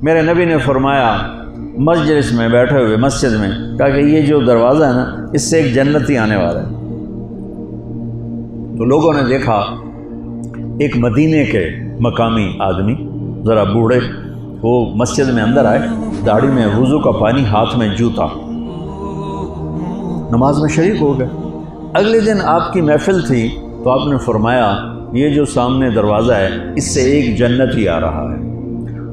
میرے نبی نے فرمایا مجلس میں بیٹھے ہوئے مسجد میں، کہا کہ یہ جو دروازہ ہے نا اس سے ایک جنتی آنے والا ہے۔ تو لوگوں نے دیکھا ایک مدینے کے مقامی آدمی ذرا بوڑھے، وہ مسجد میں اندر آئے، داڑھی میں وضو کا پانی، ہاتھ میں جوتا، نماز میں شریک ہو گئے۔ اگلے دن آپ کی محفل تھی تو آپ نے فرمایا یہ جو سامنے دروازہ ہے اس سے ایک جنتی آ رہا ہے۔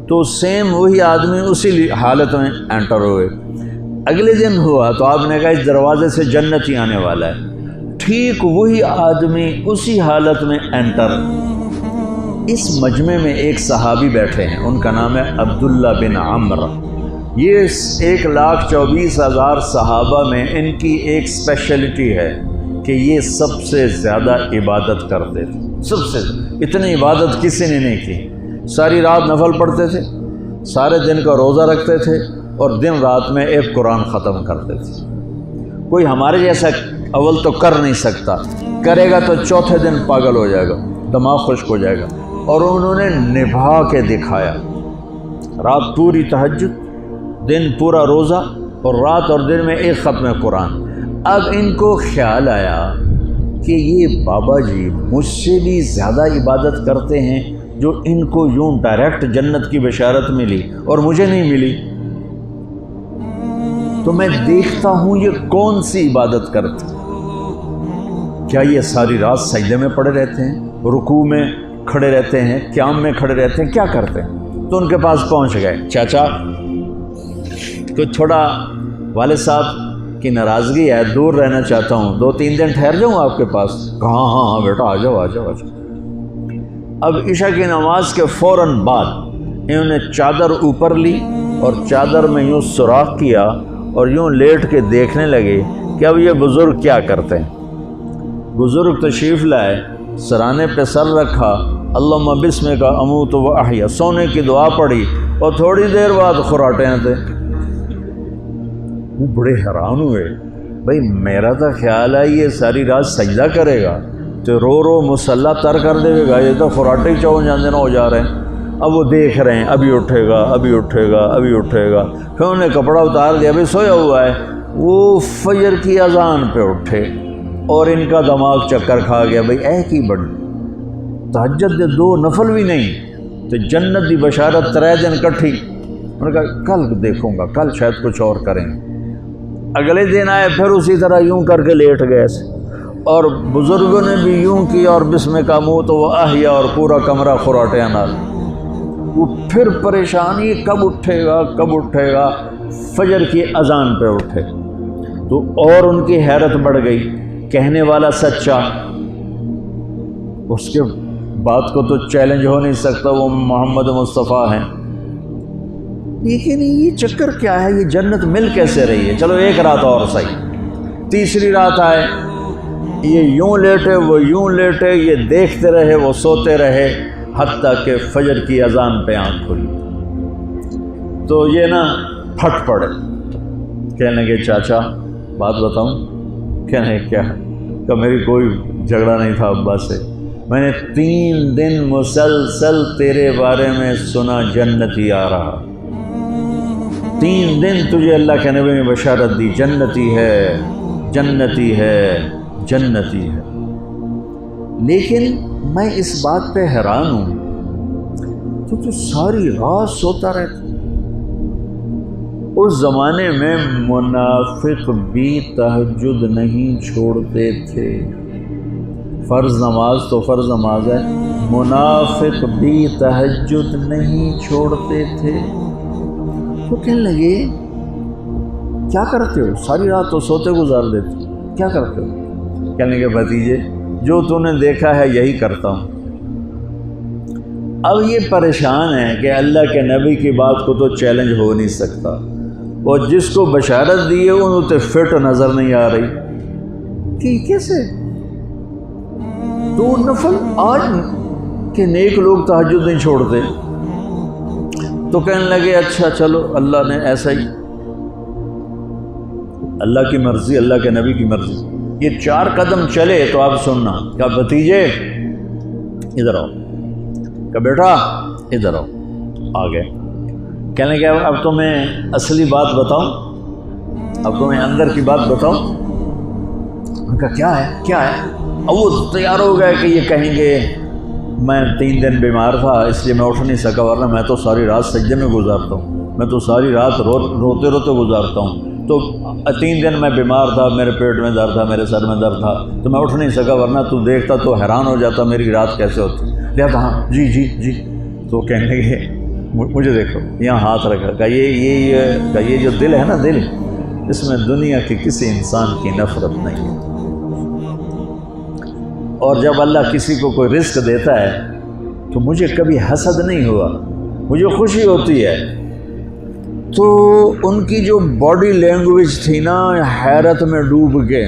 تو سیم وہی آدمی اسی حالت میں انٹر ہوئے۔ اگلے دن ہوا تو آپ نے کہا اس دروازے سے جنتی آنے والا ہے، ٹھیک وہی آدمی اسی حالت میں انٹر۔ اس مجمع میں ایک صحابی بیٹھے ہیں، ان کا نام ہے عبداللہ بن عمرو۔ یہ 1,24,000 صحابہ میں ان کی ایک اسپیشلٹی ہے کہ یہ سب سے زیادہ عبادت کرتے تھے، سب سے اتنی عبادت کسی نے نہیں کی۔ ساری رات نفل پڑھتے تھے، سارے دن کا روزہ رکھتے تھے، اور دن رات میں ایک قرآن ختم کرتے تھے۔ کوئی ہمارے جیسا اول تو کر نہیں سکتا، کرے گا تو چوتھے دن پاگل ہو جائے گا، دماغ خشک ہو جائے گا، اور انہوں نے نبھا کے دکھایا۔ رات پوری تہجد، دن پورا روزہ، اور رات اور دن میں ایک ختم قرآن۔ اب ان کو خیال آیا کہ یہ بابا جی مجھ سے بھی زیادہ عبادت کرتے ہیں، جو ان کو یوں ڈائریکٹ جنت کی بشارت ملی اور مجھے نہیں ملی، تو میں دیکھتا ہوں یہ کون سی عبادت کرتے ہیں۔ کیا یہ ساری رات سجدے میں پڑے رہتے ہیں، رکوع میں کھڑے رہتے ہیں، قیام میں کھڑے رہتے ہیں، کیا کرتے ہیں؟ تو ان کے پاس پہنچ گئے، چاچا تو تھوڑا والد صاحب کی ناراضگی ہے، دور رہنا چاہتا ہوں، 2-3 دن ٹھہر جاؤں آپ کے پاس؟ کہا ہاں بیٹا آ جاؤ آ جاؤ آ جاؤ۔ اب عشاء کی نماز کے فوراً بعد انہوں نے چادر اوپر لی اور چادر میں یوں سوراخ کیا اور یوں لیٹ کے دیکھنے لگے کہ اب یہ بزرگ کیا کرتے ہیں۔ بزرگ تشریف لائے، سرانے پہ سر رکھا، اللہم بسمک اموت و احیا، سونے کی دعا پڑھی، اور تھوڑی دیر بعد خراٹے تھے۔ وہ بڑے حیران ہوئے، بھائی میرا تو خیال ہے یہ ساری رات سجدہ کرے گا تو رو رو مصلی تر کر دے گا، یہ تو خراٹے چون جاندے نہ ہو جا رہے ہیں۔ اب وہ دیکھ رہے ہیں ابھی اٹھے گا ابھی اٹھے گا ابھی اٹھے گا، پھر انہوں نے کپڑا اتار دیا، ابھی سویا ہوا ہے۔ وہ فجر کی اذان پہ اٹھے اور ان کا دماغ چکر کھا گیا، بھئی اے کی بڑی تہجد دے 2 نفل بھی نہیں تو جنت دی بشارت 3 دن کٹھی۔ انہوں نے کہا کل دیکھوں گا، کل شاید کچھ اور کریں گے۔ اگلے دن آئے، پھر اسی طرح یوں کر کے لیٹ گئے، اور بزرگوں نے بھی یوں کیا، اور بسمک اموت و احیا، اور پورا کمرہ خراٹے نال۔ وہ پھر پریشانی کب اٹھے گا کب اٹھے گا، فجر کی اذان پہ اٹھے تو اور ان کی حیرت بڑھ گئی، کہنے والا سچا، اس کے بات کو تو چیلنج ہو نہیں سکتا، وہ محمد مصطفیٰ ہیں، لیکن یہ چکر کیا ہے، یہ جنت مل کیسے رہی ہے؟ چلو ایک رات اور صحیح۔ تیسری رات آئے، یہ یوں لیٹے وہ یوں لیٹے، یہ دیکھتے رہے وہ سوتے رہے، حتیٰ کہ فجر کی اذان پہ آنکھ کھلی تو یہ نا پھٹ پڑے، کہنے لگے چاچا بات بتاؤں؟ کہنے کیا ہے؟ کہ میری کوئی جھگڑا نہیں تھا ابا سے، میں نے 3 دن مسلسل تیرے بارے میں سنا جنتی آ رہا، 3 دن تجھے اللہ کے نبی نے بشارت دی جنتی ہے جنتی ہے جنتی ہے، لیکن میں اس بات پہ حیران ہوں تو ساری رات سوتا رہتا۔ اس زمانے میں منافق بھی تہجد نہیں چھوڑتے تھے، فرض نماز تو فرض نماز ہے، منافق بھی تہجد نہیں چھوڑتے تھے۔ تو کہنے لگے کیا کرتے ہو؟ ساری رات تو سوتے گزار دیتے، کیا کرتے ہو؟ کہنے لگے بھتیجے جو تو نے دیکھا ہے یہی کرتا ہوں۔ اب یہ پریشان ہے کہ اللہ کے نبی کی بات کو تو چیلنج ہو نہیں سکتا، اور جس کو بشارت دی ہے انہوں تے فٹ نظر نہیں آ رہی کہ کیسے 2 نفل آج کہ نیک لوگ تہجد نہیں چھوڑتے۔ تو کہنے لگے اچھا چلو اللہ نے ایسا ہی، اللہ کی مرضی، اللہ کے نبی کی مرضی۔ یہ 4 قدم چلے تو آپ سننا، کہا بھتیجے ادھر آؤ، کہا بیٹا ادھر آؤ، آ گئے۔ کہنے لگے اب تو میں اصلی بات بتاؤں، اب تو میں اندر کی بات بتاؤں؟ ان کا کیا ہے؟ اب وہ تیار ہو گئے کہ یہ کہیں گے میں 3 دن بیمار تھا اس لیے میں اٹھ نہیں سکا، ورنہ میں تو ساری رات سجدے میں گزارتا ہوں، میں تو ساری رات روتے گزارتا ہوں، تو 3 دن میں بیمار تھا، میرے پیٹ میں درد تھا، میرے سر میں درد تھا، تو میں اٹھ نہیں سکا، ورنہ تو دیکھتا تو حیران ہو جاتا میری رات کیسے ہوتی۔ کہتا ہاں جی۔ تو کہنے لگے مجھے دیکھو، یہاں ہاتھ رکھا کہ یہ جو دل ہے نا، دل اس میں دنیا کے کسی انسان کی نفرت نہیں ہے، اور جب اللہ کسی کو کوئی رزق دیتا ہے تو مجھے کبھی حسد نہیں ہوا، مجھے خوشی ہوتی ہے۔ تو ان کی جو باڈی لینگویج تھی نا، حیرت میں ڈوب کے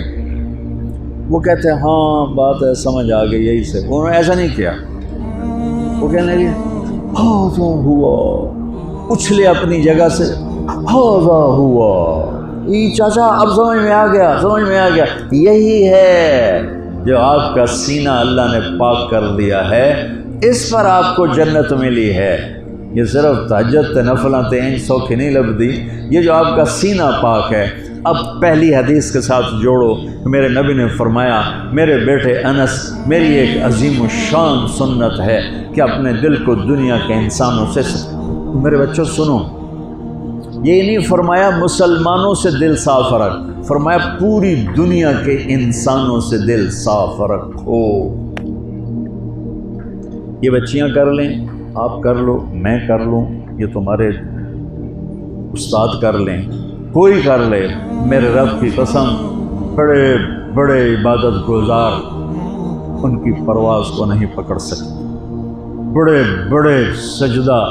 وہ کہتے ہیں ہاں بات ہے، سمجھ آ گئی، یہی سے۔ انہوں نے ایسا نہیں کیا، وہ کہنے لگے ہاں ہوا، اچھلے اپنی جگہ سے، ہاں ہوا، یہ چاچا اب سمجھ میں آ گیا، یہی ہے جو آپ کا سینہ اللہ نے پاک کر دیا ہے، اس پر آپ کو جنت ملی ہے۔ یہ صرف تہجد نفلاں تین سوکھی نہیں لبدی، یہ جو آپ کا سینہ پاک ہے۔ اب پہلی حدیث کے ساتھ جوڑو، میرے نبی نے فرمایا، میرے بیٹے انس، میری ایک عظیم الشان سنت ہے کہ اپنے دل کو دنیا کے انسانوں سے، میرے بچوں سنو، یہ نہیں فرمایا مسلمانوں سے دل صاف رکھ، فرمایا پوری دنیا کے انسانوں سے دل صاف رکھو۔ یہ بچیاں کر لیں، آپ کر لو، میں کر لوں، یہ تمہارے استاد کر لیں، کوئی کر لے، میرے رب کی قسم بڑے بڑے عبادت گزار ان کی پرواز کو نہیں پکڑ سکتے، بڑے بڑے سجدہ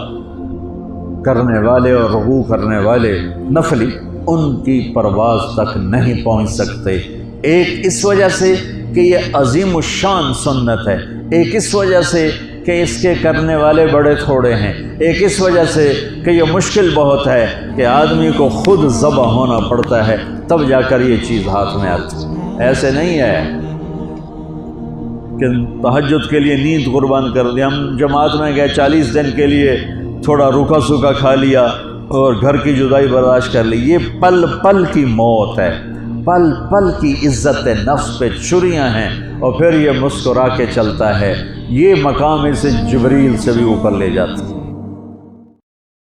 کرنے والے اور رکوع کرنے والے نفلی ان کی پرواز تک نہیں پہنچ سکتے۔ ایک اس وجہ سے کہ یہ عظیم الشان سنت ہے، ایک اس وجہ سے کہ اس کے کرنے والے بڑے تھوڑے ہیں، ایک اس وجہ سے کہ یہ مشکل بہت ہے کہ آدمی کو خود ذبح ہونا پڑتا ہے تب جا کر یہ چیز ہاتھ میں آتی۔ ایسے نہیں ہے کہ تہجد کے لیے نیند قربان کر دی، ہم جماعت میں گئے 40 دن کے لیے تھوڑا روکھا سوکھا کھا لیا اور گھر کی جدائی برداشت کر لی، یہ پل پل کی موت ہے، پل پل کی عزت نفس پہ چھریاں ہیں، اور پھر یہ مسکرا کے چلتا ہے، یہ مقام اسے جبریل سے بھی اوپر لے جاتا ہے۔